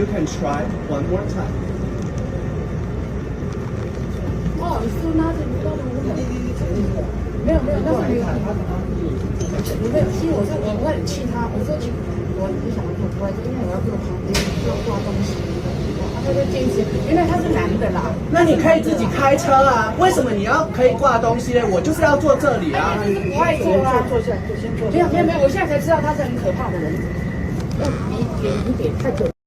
You can try one more time. 不好意思，拿着你到底没有，那是没有。没有，其实我很气他，我说我不想要做出来，因为我要坐旁边要挂东西，他就坚持，原来他是男的啦。那你可以自己开车啊，为什么你要可以挂东西呢？我就是要坐这里啊。就是不爱坐啊，坐下，先坐。没有，我现在才知道他是很可怕的人。要比太久。